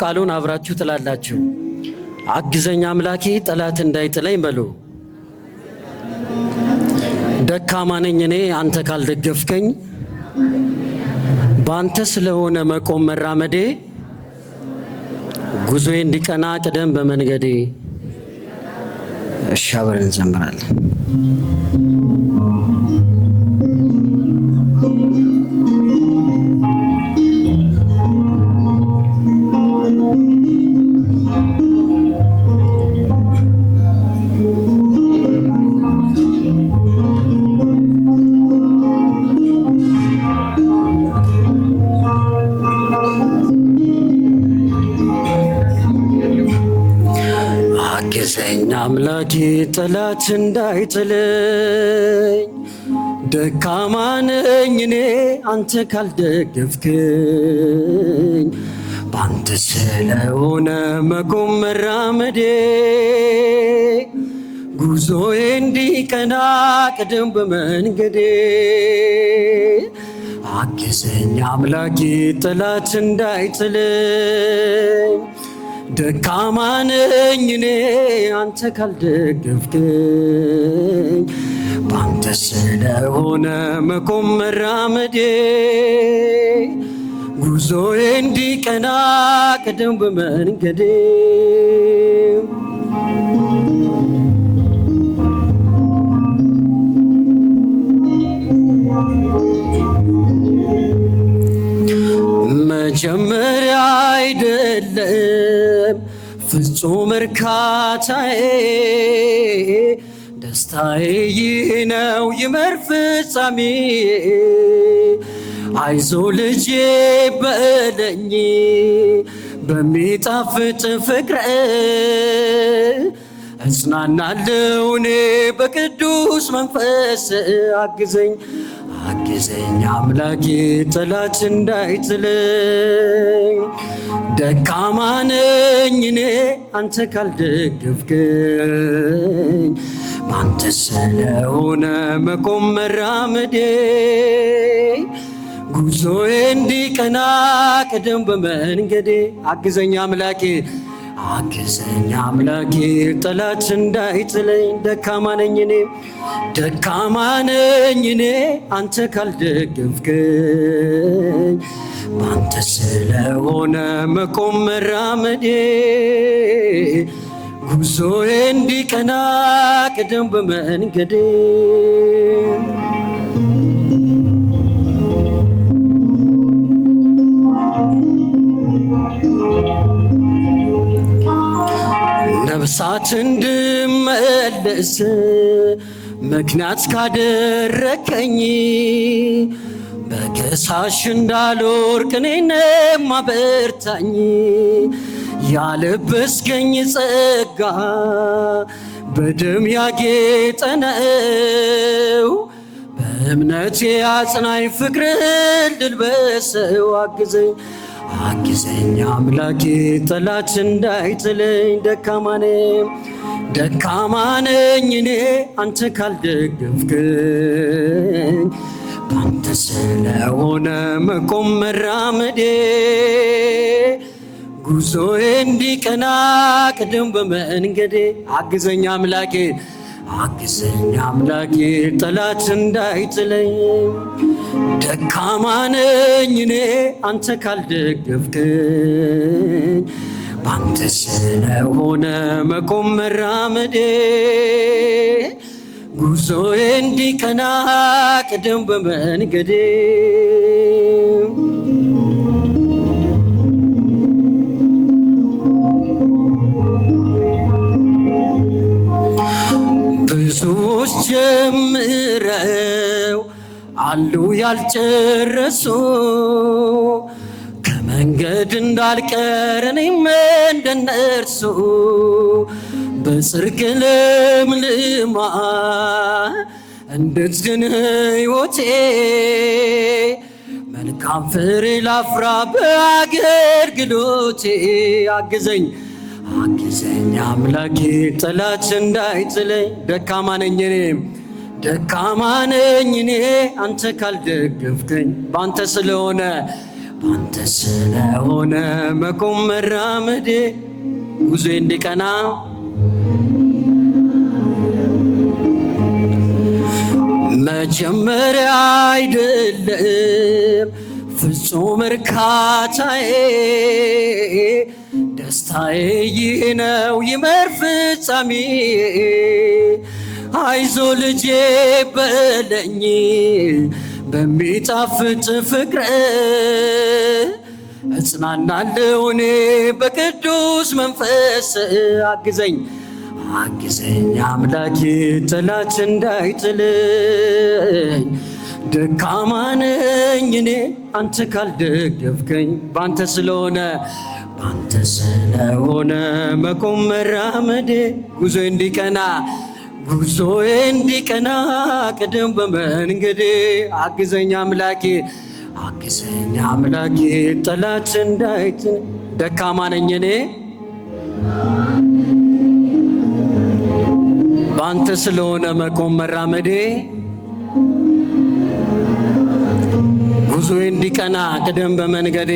ቃሉን አብራችሁ ትላላችሁ። አግዘኝ አምላኬ ጠላት እንዳይጥለኝ በሉ። ደካማ ነኝ እኔ አንተ ካልደገፍከኝ፣ ባንተ ስለሆነ መቆም መራመዴ፣ ጉዞዬ እንዲቀና ቅደም በመንገዴ። እሺ አብረን እንዘምራለን። አግዘኝ አምላኬ ጠላት እንዳይጥለኝ፣ ደካማ ነኝ እኔ አንተ ካልደገፍከኝ፣ ባንተ ስለሆነ መቆም መራመዴ፣ ጉዞዬ እንዲቀና ቅደም በመንገዴ። አግዘኝ አምላኬ ጠላት እንዳይጥለኝ፣ ደካማ ነኝ እኔ አንተ ካልደገፍከኝ፣ ባንተ ስለሆነ መቆም መራመዴ፣ ጉዞዬ እንዲቀና ቅደም በመንገዴ። መጀመሪያ አይደለም ፍጹም እርካታዬ፣ ደስታዬ ይህ ነው ይመር ፍጻሜ። አይዞ ልጄ በለኝ በሚጣፍጥ ፍቅር፣ እጽናናለሁ እኔ በቅዱስ መንፈስ። አግዘኝ አግዘኝ አምላኬ ጠላት እንዳይጥለኝ፣ ደካማ ነኝ እኔ አንተ ካልደገፍከኝ፣ ባንተ ስለሆነ መቆም መራመዴ፣ ጉዞዬ እንዲቀና ቅደም በመንገዴ። አግዘኝ አምላኬ አግዘኝ አምላኬ ጠላት እንዳይጥለኝ፣ ደካማ ነኝ እኔ ደካማ ነኝ እኔ አንተ ካልደገፍከኝ፣ ባንተ ስለሆነ መቆም መራመዴ፣ ጉዞዬ እንዲቀና ቅደም በመንገዴ። ነፍሳት እንድመለስ ምክንያት ካደረከኝ፣ በከሳሽ እንዳልወድቅ እኔን አበርታኝ። ያለበስከኝ ጸጋ በደም ያጌጠ ነው፣ በእምነቴ አጽናኝ ፍቅርህን ልልበሰው። አግዘኝ አግዘኝ አምላኬ ጠላት እንዳይጥለኝ፣ ደካማ ነኝ እኔ አንተ ካልደገፍከኝ፣ ባንተ ስለሆነ መቆም መራመዴ፣ ጉዞዬ እንዲቀና ቅደም በመንገዴ። አግዘኝ አምላኬ አግዘኝ አምላኬ ጠላት እንዳይጥለኝ፣ ደካማ ነኝ እኔ አንተ ካልደገፍከኝ፣ ባንተ ስለሆነ መቆም መራመዴ፣ ጉዞዬ እንዲቀና ቅደም በመንገዴ። ብዙዎች ጀምረው አሉ ያልጨረሱ፣ ከመንገድ እንዳልቀር እኔም እንደነርሱ፣ በጽድቅ ለምልማ እንድትድን ሕይወቴ፣ መልካም ፍሬ ላፍራ በአገልግሎቴ። አግዘኝ አግዘኝ አምላኬ ጠላት እንዳይጥለኝ፣ ደካማ ነኝ እኔ ደካማ ነኝ እኔ አንተ ካልደገፍከኝ፣ ባንተ ስለሆነ ባንተ ስለሆነ መቆም መራመዴ ጉዞ እንዲቀና መጀመሪያ አይደለም ፍጹም እርካታዬ ደስታዬ ይህ ነው ይመር ፍጻሜ አይዞ ልጄ በለኝ በሚጣፍጥ ፍቅር እጽናናለሁ እኔ በቅዱስ መንፈስ አግዘኝ አምላኬ ጠላት እንዳይጥለኝ ደካማ ነኝ እኔ አንተ ካልደገፍከኝ ባንተ ስለሆነ መቆም መራመዴ ጉዞዬ እንዲቀና ቅደም በመንገዴ አግዘኝ አምላኬ ጠላት እንዳይጥለኝ ደካማ ነኝ እኔ ባንተ ስለሆነ መቆም መራመዴ ጉዞዬ እንዲቀና ቅደም በመንገዴ